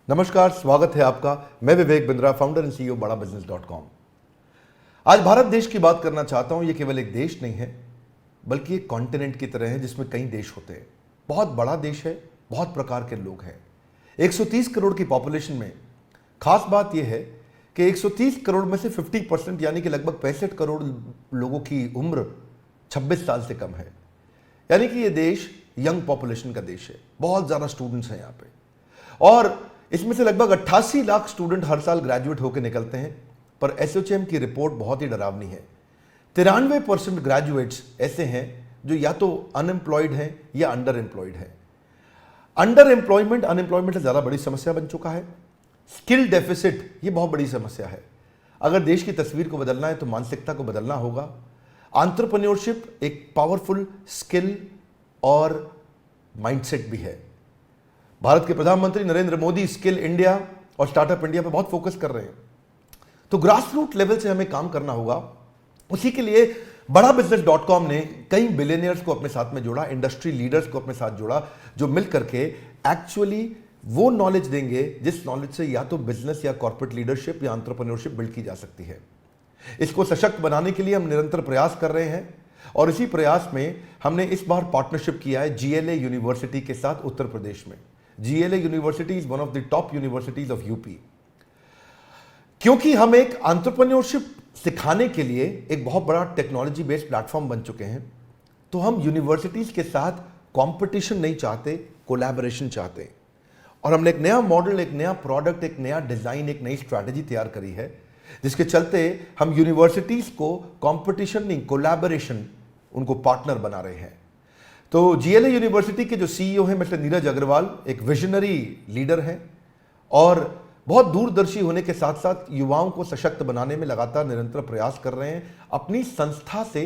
नमस्कार, स्वागत है आपका। मैं Vivek Bindra, founder and CEO बड़ा बिजनेस.com। आज भारत देश की बात करना चाहता हूं। ये केवल एक देश नहीं है, बल्कि एक कॉन्टिनेंट की तरह है जिसमें कई देश होते हैं। बहुत बड़ा देश है, बहुत प्रकार के लोग हैं। 130 करोड़ की पॉपुलेशन में खास बात यह है कि 130 करोड़ में से 50% यानी कि लगभग 65 करोड़ लोगों की उम्र 26 साल से कम है। यानी कि यह देश यंग पॉपुलेशन का देश है। बहुत ज्यादा स्टूडेंट्स हैं यहाँ पे, और इसमें से लगभग 88 लाख स्टूडेंट हर साल ग्रेजुएट होकर निकलते हैं। पर एसोचैम की रिपोर्ट बहुत ही डरावनी है। 93% ग्रेजुएट्स ऐसे हैं जो या तो अनएम्प्लॉयड हैं या अंडर एम्प्लॉयड हैं। अंडर एम्प्लॉयमेंट अनएम्प्लॉयमेंट से ज्यादा बड़ी समस्या बन चुका है। स्किल डेफिसिट ये बहुत बड़ी समस्या है। अगर देश की तस्वीर को बदलना है तो मानसिकता को बदलना होगा। एंटरप्रेन्योरशिप एक पावरफुल स्किल और माइंडसेट भी है। भारत के प्रधानमंत्री नरेंद्र मोदी स्किल इंडिया और स्टार्टअप इंडिया पे बहुत फोकस कर रहे हैं। तो ग्रास रूट लेवल से हमें काम करना होगा। उसी के लिए बड़ा बिजनेस.com ने कई बिलियनियर्स को अपने साथ में जोड़ा, इंडस्ट्री लीडर्स को अपने साथ जोड़ा, जो मिल करके एक्चुअली वो नॉलेज देंगे जिस नॉलेज से या तो बिजनेस या कॉर्पोरेट लीडरशिप या एंटरप्रेन्योरशिप बिल्ड की जा सकती है। इसको सशक्त बनाने के लिए हम निरंतर प्रयास कर रहे हैं, और इसी प्रयास में हमने इस बार पार्टनरशिप किया है GLA यूनिवर्सिटी के साथ उत्तर प्रदेश में। GLA university is one of the top universities of UP. क्योंकि हम एक एंटरप्रेन्योरशिप सिखाने के लिए एक बहुत बड़ा टेक्नोलॉजी बेस्ड प्लेटफॉर्म बन चुके हैं, तो हम यूनिवर्सिटीज के साथ कंपटीशन नहीं चाहते, कोलैबोरेशन चाहते हैं। और हमने एक नया मॉडल, एक नया प्रोडक्ट, एक नया डिजाइन, एक नई स्ट्रैटेजी तैयार करी है, जिसके चलते हम यूनिवर्सिटीज को कंपटीशन नहीं, कोलैबोरेशन, उनको पार्टनर बना रहे हैं। तो GLA यूनिवर्सिटी के जो CEO हैं मिस्टर नीरज अग्रवाल एक विजनरी लीडर हैं, और बहुत दूरदर्शी होने के साथ साथ युवाओं को सशक्त बनाने में लगातार निरंतर प्रयास कर रहे हैं। अपनी संस्था से,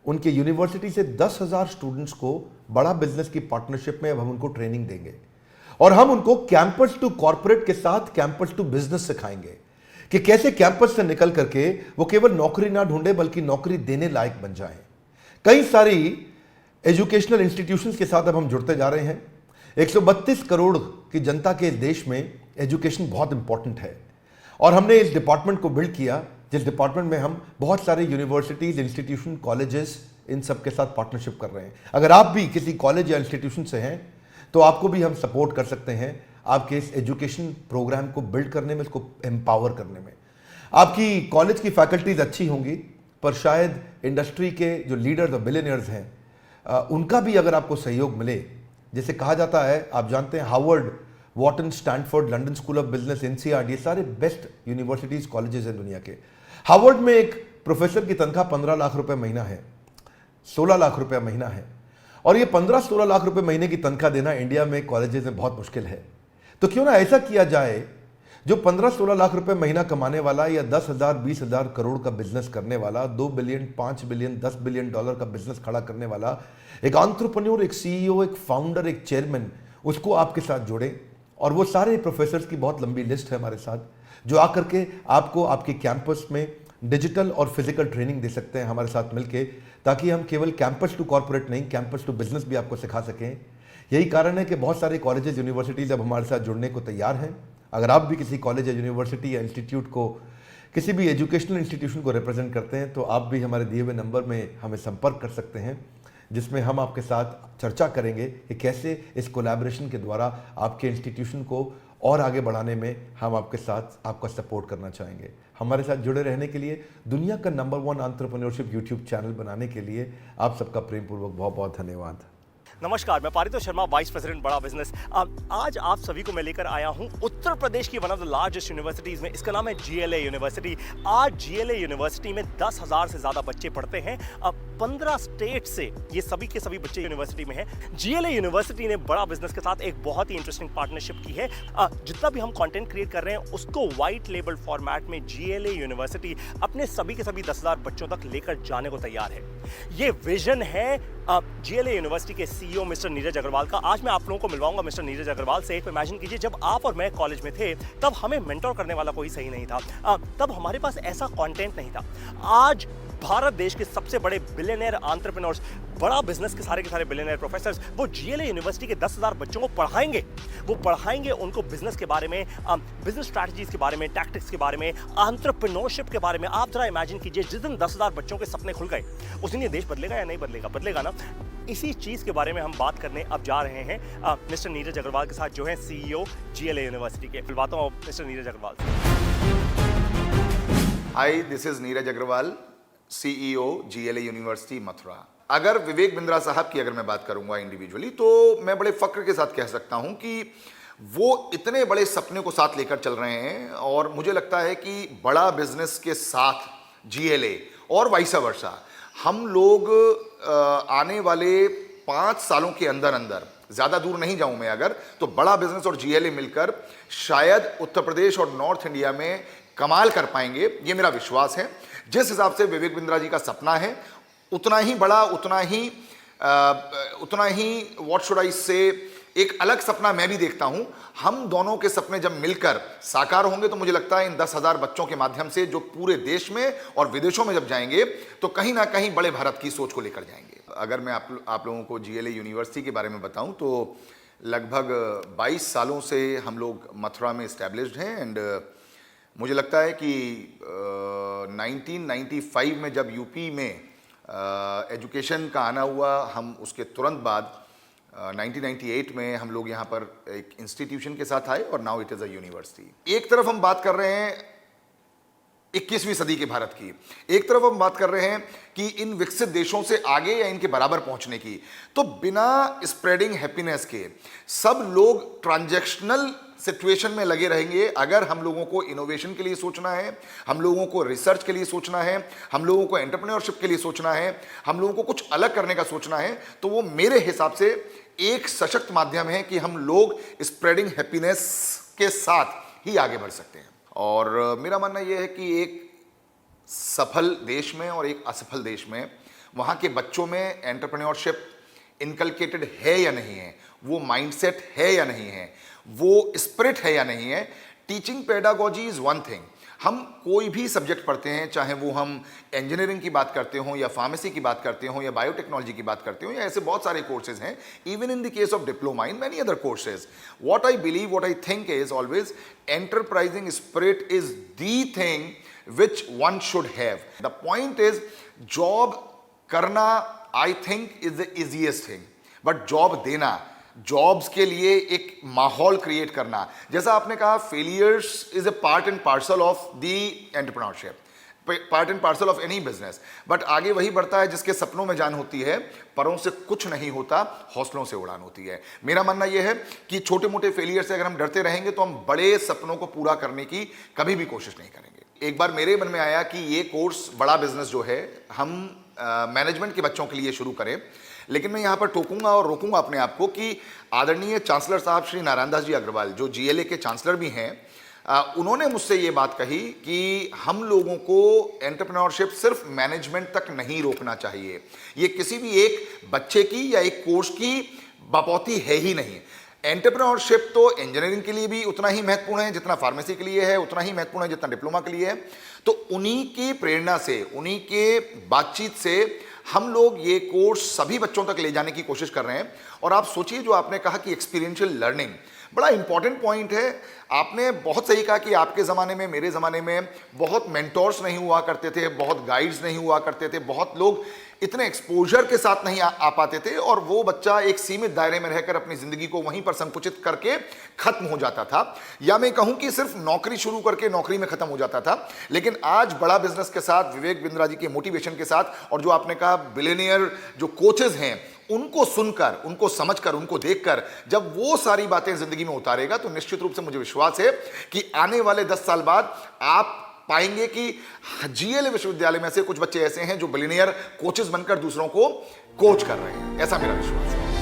उनके यूनिवर्सिटी से 10,000 स्टूडेंट्स को बड़ा बिजनेस की पार्टनरशिप में अब हम उनको ट्रेनिंग देंगे, और हम उनको कैंपस टू कॉर्पोरेट के साथ कैंपस टू बिजनेस सिखाएंगे कि कैसे कैंपस से निकल करके वो केवल नौकरी ना ढूंढे बल्कि नौकरी देने लायक बन जाएं। कई सारी एजुकेशनल इंस्टीट्यूशंस के साथ अब हम जुड़ते जा रहे हैं। 132 करोड़ की जनता के देश में एजुकेशन बहुत इंपॉर्टेंट है, और हमने इस डिपार्टमेंट को बिल्ड किया जिस डिपार्टमेंट में हम बहुत सारे यूनिवर्सिटीज, इंस्टीट्यूशन, कॉलेजेस, इन सब के साथ पार्टनरशिप कर रहे हैं। अगर आप भी किसी कॉलेज या इंस्टीट्यूशन से हैं तो आपको भी हम सपोर्ट कर सकते हैं आपके इस एजुकेशन प्रोग्राम को बिल्ड करने में, इसको एम्पावर करने में। आपकी कॉलेज की फैकल्टीज अच्छी होंगी, पर शायद इंडस्ट्री के जो लीडर्स और बिलियनियर्स हैं उनका भी अगर आपको सहयोग मिले, जैसे कहा जाता है, आप जानते हैं Harvard, Wharton, Stanford, London school of business, NCERT, ये सारे बेस्ट यूनिवर्सिटीज, कॉलेजेस हैं दुनिया के। हार्वर्ड में एक प्रोफेसर की तनख्वाह 15 लाख रुपए महीना है, 16 लाख रुपए महीना है, और ये 15-16 लाख रुपए महीने की तनख्वाह देना इंडिया में कॉलेजेस में बहुत मुश्किल है। तो क्यों ना ऐसा किया जाए, जो 15-16 लाख रुपए महीना कमाने वाला या 10,000, 20,000 करोड़ का बिजनेस करने वाला, 2 बिलियन, 5 बिलियन, 10 बिलियन डॉलर का बिजनेस खड़ा करने वाला एक एंटरप्रेन्योर, एक CEO, एक फाउंडर, एक चेयरमैन, उसको आपके साथ जोड़ें। और वो सारे प्रोफेसर्स की बहुत लंबी लिस्ट है हमारे साथ, जो आकर के आपको आपके कैंपस में डिजिटल और फिजिकल ट्रेनिंग दे सकते हैं हमारे साथ मिलके, ताकि हम केवल कैंपस टू कॉर्पोरेट नहीं, कैंपस टू बिजनेस भी आपको सिखा सकें। यही कारण है कि बहुत सारे कॉलेजेस, यूनिवर्सिटीज अब हमारे साथ जुड़ने को तैयार हैं। अगर आप भी किसी कॉलेज या यूनिवर्सिटी या इंस्टीट्यूट को, किसी भी एजुकेशनल इंस्टीट्यूशन को रिप्रेजेंट करते हैं, तो आप भी हमारे दिए हुए नंबर में हमें संपर्क कर सकते हैं, जिसमें हम आपके साथ चर्चा करेंगे कि कैसे इस कोलैबोरेशन के द्वारा आपके इंस्टीट्यूशन को और आगे बढ़ाने में हम आपके साथ आपका सपोर्ट करना चाहेंगे। हमारे साथ जुड़े रहने के लिए, दुनिया का नंबर 1 एंटरप्रेन्योरशिप यूट्यूब चैनल बनाने के लिए आप सबका प्रेमपूर्वक बहुत बहुत धन्यवाद। नमस्कार, मैं पारितोष शर्मा, वाइस प्रेसिडेंट बड़ा बिजनेस। आज आप सभी को मैं लेकर आया हूं उत्तर प्रदेश की one of the largest universities में। इसका नाम है GLA यूनिवर्सिटी। आज GLA यूनिवर्सिटी में 10,000 से ज्यादा बच्चे पढ़ते हैं। 15 स्टेट से ये सभी के सभी बच्चे यूनिवर्सिटी में हैं। GLA यूनिवर्सिटी ने बड़ा बिजनेस के साथ एक बहुत ही इंटरेस्टिंग पार्टनरशिप की है। जितना भी हम कंटेंट क्रिएट कर रहे हैं उसको व्हाइट लेबल फॉर्मेट में GLA यूनिवर्सिटी अपने सभी के सभी 10,000 बच्चों तक लेकर जाने को तैयार है। ये विजन है GLA यूनिवर्सिटी के CEO मिस्टर नीरज अग्रवाल का। आज मैं आप लोगों को मिलवाऊंगा मिस्टर नीरज अग्रवाल से। इमेजिन कीजिए, जब आप और मैं कॉलेज में थे तब हमें मेंटोर करने वाला कोई सही नहीं था, तब हमारे पास ऐसा कंटेंट नहीं था। आज भारत देश के सबसे बड़े बिलियनियर एंटरप्रेन्योर्स, बड़ा बिजनेस के सारे बिलियनियर प्रोफेसर्स, वो जीएलए यूनिवर्सिटी के 10,000 बच्चों को पढ़ाएंगे। वो पढ़ाएंगे उनको बिजनेस के बारे में, बिजनेस स्ट्रैटेजीज के बारे में, टैक्टिक्स के बारे में, एंटरप्रेन्योरशिप के बारे में। आप जरा इमेजिन कीजिए, जिस दिन 10,000 बच्चों के सपने खुल गए, उस दिन ये देश बदलेगा या नहीं बदलेगा? बदलेगा ना। इसी चीज के बारे में हम बात करने अब जा रहे हैं मिस्टर नीरज अग्रवाल के साथ, जो है सीईओ जीएलए यूनिवर्सिटी के। फिर बातों मिस्टर नीरज अग्रवाल से। Hi, this is Neeraj Agarwal, CEO GLA university Mathura. अगर विवेक बिंद्रा साहब की अगर मैं बात करूंगा इंडिविजुअली, तो मैं बड़े फक्र के साथ कह सकता हूं कि वो इतने बड़े सपने को साथ लेकर चल रहे हैं, और मुझे लगता है कि बड़ा बिजनेस के साथ जीएलए और वाइस वर्सा हम लोग आने वाले 5 सालों के अंदर अंदर, ज्यादा दूर नहीं जाऊं मैं अगर, तो बड़ा बिजनेस और जीएलए मिलकर शायद उत्तर प्रदेश और नॉर्थ इंडिया में कमाल कर पाएंगे, ये मेरा विश्वास है। जिस हिसाब से विवेक बिंद्रा जी का सपना है, उतना ही बड़ा, उतना ही व्हाट शुड आई से, एक अलग सपना मैं भी देखता हूं। हम दोनों के सपने जब मिलकर साकार होंगे, तो मुझे लगता है इन 10,000 बच्चों के माध्यम से जो पूरे देश में और विदेशों में जब जाएंगे, तो कहीं ना कहीं बड़े भारत की सोच को लेकर जाएंगे। अगर मैं आप लोगों को जीएलए यूनिवर्सिटी के बारे में बताऊं, तो लगभग 22 सालों से हम लोग मथुरा में इस्टेब्लिश्ड हैं। एंड मुझे लगता है कि 1995 में जब यूपी में एजुकेशन का आना हुआ, हम उसके तुरंत बाद 1998 में हम लोग यहाँ पर एक इंस्टीट्यूशन के साथ आए, और now it is a university. एक तरफ हम बात कर रहे हैं 21वीं सदी के भारत की, एक तरफ हम बात कर रहे हैं कि इन विकसित देशों से आगे या इनके बराबर पहुंचने की। तो बिना स्प्रेडिंग हैप्पीनेस के सब लोग ट्रांजैक्शनल सिचुएशन में लगे रहेंगे। अगर हम लोगों को इनोवेशन के लिए सोचना है, हम लोगों को रिसर्च के लिए सोचना है, हम लोगों को एंटरप्रेन्योरशिप के लिए सोचना है, हम लोगों को कुछ अलग करने का सोचना है, तो वो मेरे हिसाब से एक सशक्त माध्यम है कि हम लोग स्प्रेडिंग हैप्पीनेस के साथ ही आगे बढ़ सकते हैं। और मेरा मानना यह है कि एक सफल देश में और एक असफल देश में, वहाँ के बच्चों में एंटरप्रेन्योरशिप इनकलकेटेड है या नहीं है, वो माइंडसेट है या नहीं है, वो स्पिरिट है या नहीं है। Teaching pedagogy is one thing. हम कोई भी सब्जेक्ट पढ़ते हैं, चाहे वो हम इंजीनियरिंग की बात करते हों, या फार्मेसी की बात करते हों, या बायोटेक्नोलॉजी की बात करते हों, या ऐसे बहुत सारे कोर्सेज हैं, even in the case of diploma, in many other courses. What I believe, what I think is always, enterprising spirit is the thing which one should have. The point is, job करना I think is the easiest thing, but job देना, jobs के लिए एक माहौल create करना, जैसा आपने कहा, failures is a part and parcel of the entrepreneurship, part and parcel of any business. But आगे वही बढ़ता है जिसके सपनों में जान होती है, परों से कुछ नहीं होता, हौसलों से उड़ान होती है। मेरा मानना यह है कि छोटे मोटे फेलियर से अगर हम डरते रहेंगे, तो हम बड़े सपनों को पूरा करने की कभी भी कोशिश नहीं करेंगे। एक बार मेरे मन में आया कि ये कोर्स बड़ा बिजनेस जो है, हम मैनेजमेंट के बच्चों के लिए शुरू करें, लेकिन मैं यहाँ पर टोकूंगा और रोकूंगा अपने आप को कि आदरणीय चांसलर साहब श्री नारायण दास जी अग्रवाल, जो जीएलए के चांसलर भी हैं, उन्होंने मुझसे ये बात कही कि हम लोगों को एंटरप्रेन्योरशिप सिर्फ मैनेजमेंट तक नहीं रोकना चाहिए। ये किसी भी एक बच्चे की या एक कोर्स की बपौती है ही नहीं। एंटरप्रेन्योरशिप तो इंजीनियरिंग के लिए भी उतना ही महत्वपूर्ण है जितना फार्मेसी के लिए है, उतना ही महत्वपूर्ण है जितना डिप्लोमा के लिए है। तो उन्हीं की प्रेरणा से, उन्हीं के बातचीत से हम लोग ये कोर्स सभी बच्चों तक ले जाने की कोशिश कर रहे हैं। और आप सोचिए, जो आपने कहा कि एक्सपीरियंशियल लर्निंग बड़ा इंपॉर्टेंट पॉइंट है। आपने बहुत सही कहा कि आपके ज़माने में, मेरे ज़माने में बहुत मेंटोर्स नहीं हुआ करते थे, बहुत गाइड्स नहीं हुआ करते थे, बहुत लोग इतने एक्सपोजर के साथ नहीं आ पाते थे, और वो बच्चा एक सीमित दायरे में रहकर अपनी ज़िंदगी को वहीं पर संकुचित करके ख़त्म हो जाता था, या मैं कहूँ कि सिर्फ नौकरी शुरू करके नौकरी में ख़त्म हो जाता था। लेकिन आज बड़ा बिजनेस के साथ, विवेक बिंद्रा जी के मोटिवेशन के साथ, और जो आपने कहा बिलियनियर जो कोचेज हैं, उनको सुनकर, उनको समझकर, उनको देखकर जब वो सारी बातें जिंदगी में उतारेगा, तो निश्चित रूप से मुझे विश्वास है कि आने वाले 10 साल बाद आप पाएंगे कि जीएलए विश्वविद्यालय में से कुछ बच्चे ऐसे हैं जो बिलियनियर कोचेस बनकर दूसरों को कोच कर रहे हैं। ऐसा मेरा विश्वास है।